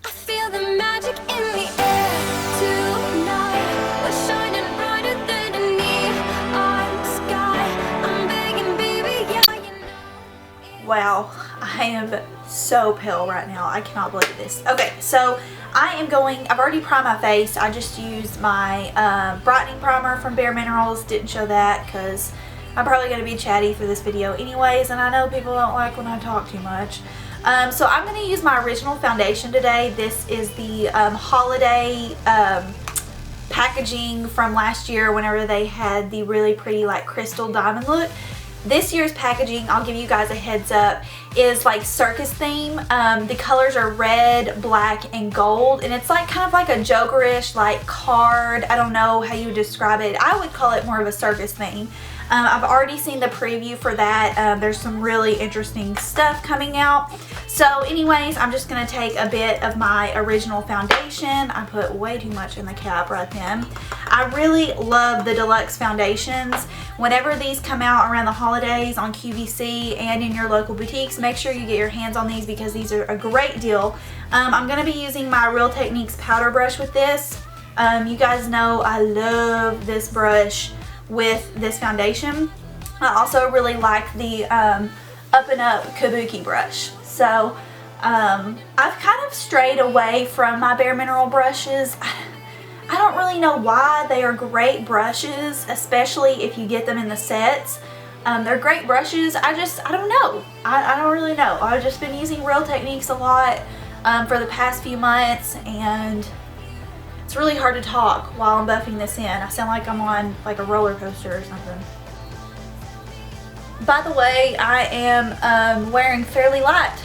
I feel the magic in the air tonight. We're shining brighter than a neon sky. I'm begging, baby, yeah, you know. Wow, I am so pale right now. I cannot believe this. Okay, so I've already primed my face. I just used my brightening primer from Bare Minerals. Didn't show that because I'm probably going to be chatty for this video anyways, and I know people don't like when I talk too much. So I'm going to use my original foundation today. This is the holiday packaging from last year whenever they had the really pretty like crystal diamond look. This year's packaging, I'll give you guys a heads up, is like circus theme. The colors are red, black, and gold, and it's like kind of like a jokerish like card. I don't know how you would describe it. I would call it more of a circus theme. I've already seen the preview for that. There's some really interesting stuff coming out. So anyways, I'm just going to take a bit of my original foundation. I put way too much in the cap right then. I really love the deluxe foundations. Whenever these come out around the holidays on QVC and in your local boutiques, make sure you get your hands on these because these are a great deal. I'm going to be using my Real Techniques powder brush with this. You guys know I love this brush with this foundation. I also really like the Up and Up Kabuki brush. So I've kind of strayed away from my Bare Mineral brushes. I don't really know why. They are great brushes, especially if you get them in the sets. They're great brushes. I don't know. I don't really know. I've just been using Real Techniques a lot for the past few months, and it's really hard to talk while I'm buffing this in. I sound like I'm on like a roller coaster or something. By the way, I am wearing Fairly Light,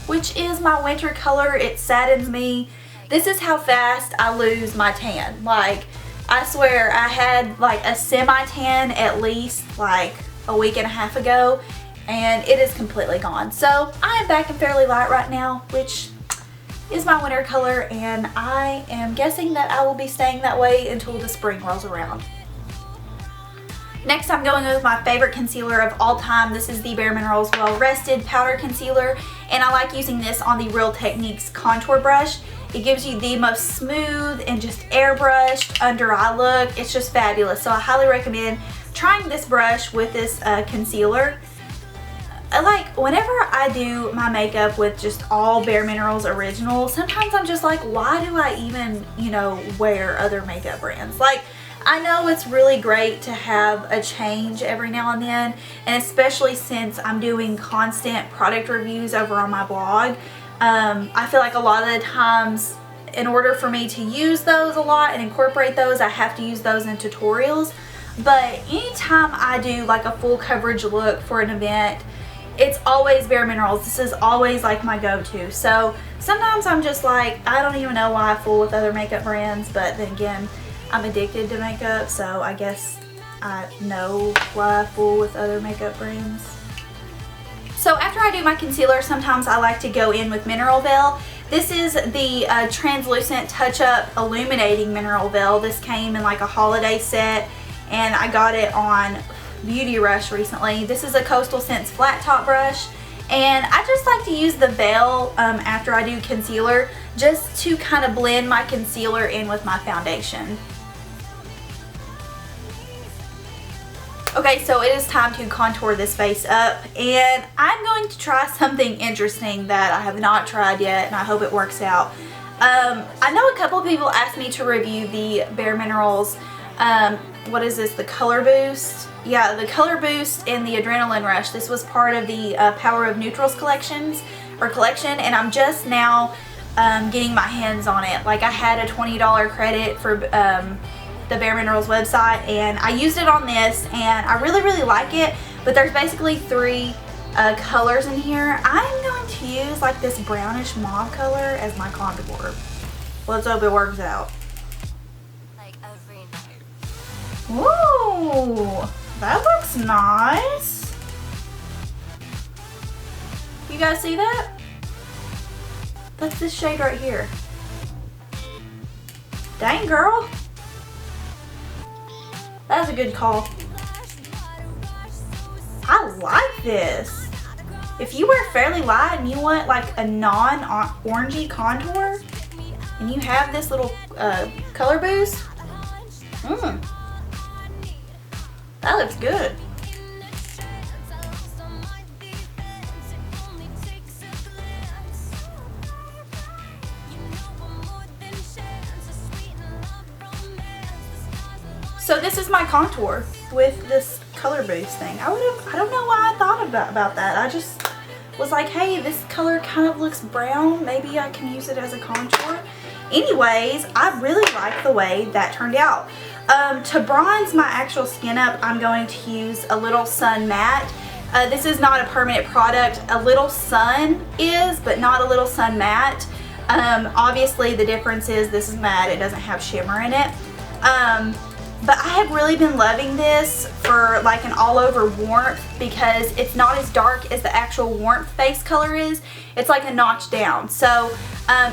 which is my winter color. It saddens me. This is how fast I lose my tan. Like, I swear I had like a semi-tan at least like a week and a half ago, and it is completely gone. So I am back in Fairly Light right now, which is my winter color, and I am guessing that I will be staying that way until the spring rolls around. Next, I'm going with my favorite concealer of all time. This is the Bare Minerals Well Rested Powder Concealer, and I like using this on the Real Techniques contour brush. It gives you the most smooth and just airbrushed under eye look. It's just fabulous, so I highly recommend trying this brush with this concealer. Like, whenever I do my makeup with just all Bare Minerals original, sometimes I'm just like, why do I even, you know, wear other makeup brands? Like, I know it's really great to have a change every now and then, and especially since I'm doing constant product reviews over on my blog. I feel like a lot of the times, in order for me to use those a lot and incorporate those, I have to use those in tutorials. But anytime I do like a full coverage look for an event, it's always Bare Minerals. This is always like my go-to. So sometimes I'm just like, I don't even know why I fool with other makeup brands, but then again, I'm addicted to makeup, so I guess I know why I fool with other makeup brands. So after I do my concealer, sometimes I like to go in with Mineral Veil. This is the translucent touch-up illuminating Mineral Veil. This came in like a holiday set, and I got it on Beauty Rush recently. This is a Coastal Scents flat top brush, and I just like to use the veil after I do concealer just to kind of blend my concealer in with my foundation. Okay, so it is time to contour this face up, and I'm going to try something interesting that I have not tried yet, and I hope it works out. I know a couple of people asked me to review the Bare Minerals, what is this, the Color Boost? Yeah, the Color Boost and the Adrenaline Rush. This was part of the Power of Neutrals collection, and I'm just now getting my hands on it. Like, I had a $20 credit for the Bare Minerals website, and I used it on this, and I really like it. But there's basically three colors in here. I'm going to use like this brownish mauve color as my contour. Let's hope it works out. Like every night. Ooh, that looks nice. You guys see that? That's this shade right here. Dang, girl. That's a good call. I like this. If you wear Fairly Light and you want like a non-orangey contour, and you have this little color boost. That looks good. So this is my contour with this color boost thing. I don't know why I thought about that. I just was like, hey, this color kind of looks brown. Maybe I can use it as a contour. Anyways, I really like the way that turned out. To bronze my actual skin up, I'm going to use a Little Sun Matte. This is not a permanent product. A Little Sun is, but not a Little Sun Matte. Obviously the difference is this is matte, it doesn't have shimmer in it. But I have really been loving this for like an all over warmth because it's not as dark as the actual warmth base color is. It's like a notch down. So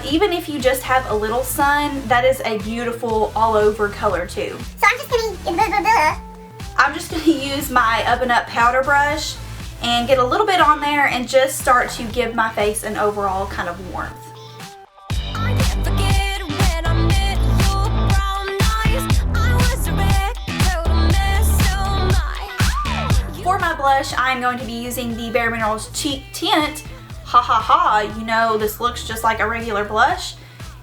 even if you just have a little sun, that is a beautiful all over color too. So I'm just gonna use my Up and Up powder brush and get a little bit on there and just start to give my face an overall kind of warmth. For my blush, I'm going to be using the Bare Minerals Cheek Tint. Ha ha ha, you know this looks just like a regular blush.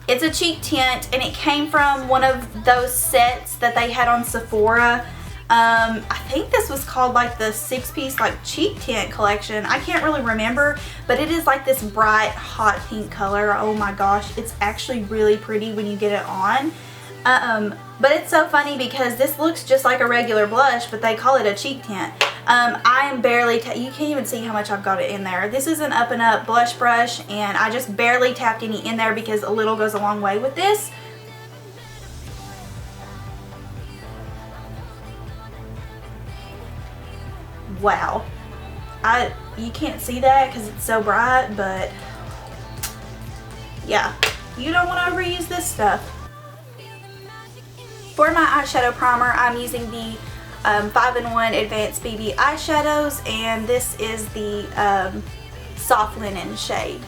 It's a cheek tint and it came from one of those sets that they had on Sephora. I think this was called like the 6-piece like cheek tint collection. I can't really remember, but it is like this bright hot pink color. Oh my gosh, it's actually really pretty when you get it on. But it's so funny because this looks just like a regular blush, but they call it a cheek tint. I am barely, you can't even see how much I've got it in there. This is an Up and Up blush brush and I just barely tapped any in there because a little goes a long way with this. Wow. You can't see that because it's so bright, but yeah, you don't want to overuse this stuff. For my eyeshadow primer, I'm using the 5-in-1 Advanced BB eyeshadows, and this is the Soft Linen shade.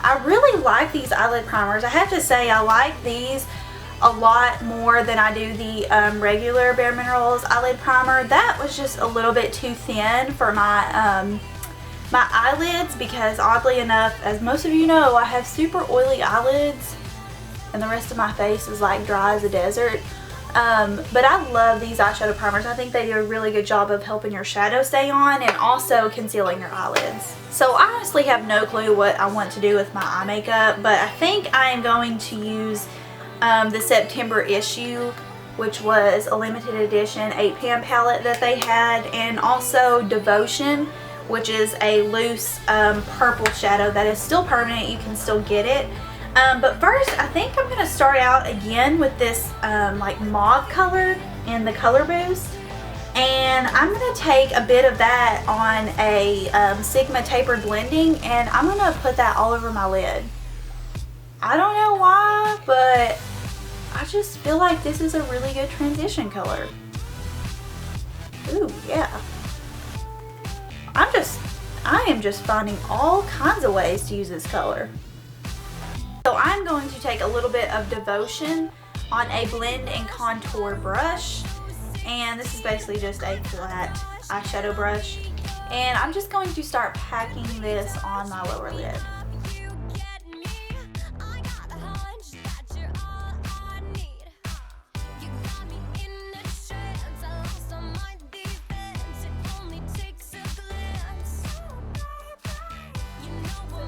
I really like these eyelid primers. I have to say I like these a lot more than I do the regular Bare Minerals eyelid primer. That was just a little bit too thin for my my eyelids because oddly enough, as most of you know, I have super oily eyelids and the rest of my face is like dry as a desert. But I love these eyeshadow primers. I think they do a really good job of helping your shadow stay on and also concealing your eyelids. So I honestly have no clue what I want to do with my eye makeup, but I think I am going to use the September issue, which was a limited edition 8pan palette that they had, and also Devotion, which is a loose purple shadow that is still permanent. You can still get it. But first, I think I'm going to start out again with this like mauve color in the Color Boost. And I'm going to take a bit of that on a Sigma Tapered Blending, and I'm going to put that all over my lid. I don't know why, but I just feel like this is a really good transition color. Ooh, yeah. I am just finding all kinds of ways to use this color. So I'm going to take a little bit of Devotion on a blend and contour brush, and this is basically just a flat eyeshadow brush, and I'm just going to start packing this on my lower lid.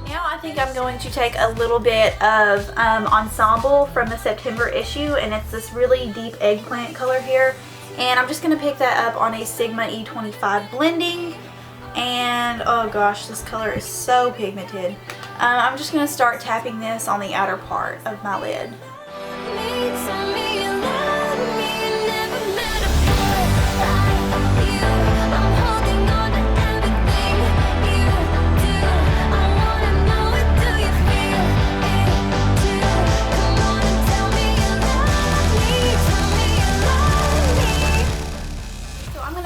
Now I think I'm going to take a little bit of Ensemble from the September issue, and it's this really deep eggplant color here, and I'm just going to pick that up on a Sigma E25 blending, and oh gosh, this color is so pigmented. I'm just going to start tapping this on the outer part of my lid.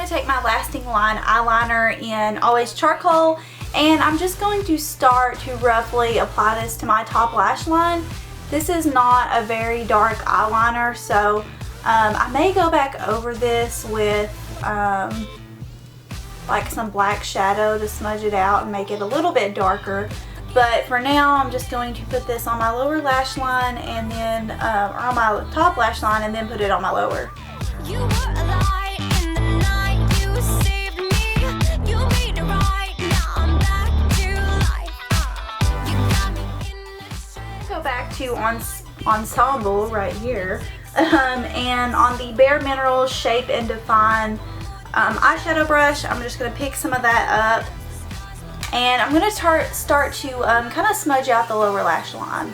Take my Lasting Line eyeliner in Always Charcoal, and I'm just going to start to roughly apply this to my top lash line, This is not a very dark eyeliner, so I may go back over this with like some black shadow to smudge it out and make it a little bit darker. But for now, I'm just going to put this on my lower lash line and then, or on my top lash line, and then put it on my lower. You were a light in the night, you saved me, you made it right, now I'm back to life. You got me in the Go back to Ensemble right here, and on the Bare Minerals Shape and Define eyeshadow brush, I'm just going to pick some of that up, and I'm going to start to kind of smudge out the lower lash line.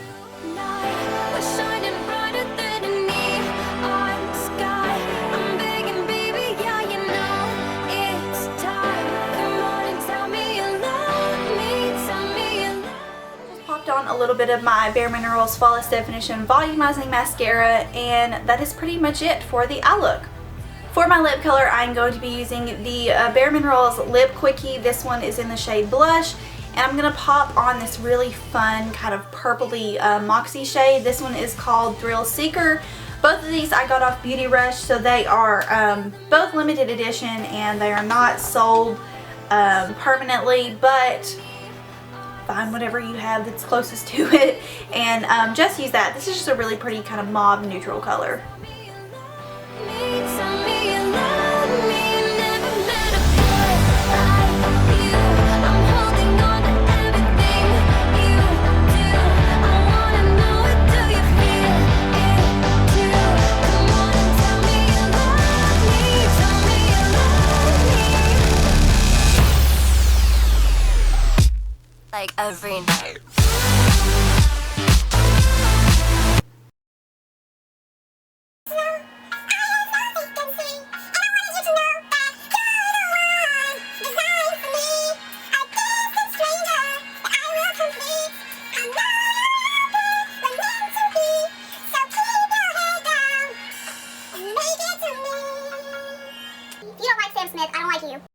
night was shining brighter than a neon sky. I'm begging, baby, yeah, you know it's time. Come on and tell me you love me, tell me you love me. Popped on a little bit of my Bare Minerals Flawless Definition Volumizing Mascara, and that is pretty much it for the eye look. For my lip color, I'm going to be using the Bare Minerals Lip Quickie. This one is in the shade Blush, and I'm going to pop on this really fun kind of purpley Moxie shade. This one is called Thrill Seeker. Both of these I got off Beauty Rush, so they are both limited edition and they are not sold permanently, but find whatever you have that's closest to it and just use that. This is just a really pretty kind of mauve neutral color. Tell me you love me, never met a boy like you. I'm holding on to everything you do. I wanna know it, do you feel it too? Come on and tell me you love me, tell me you love me. Like every night. If you don't like Sam Smith, I don't like you.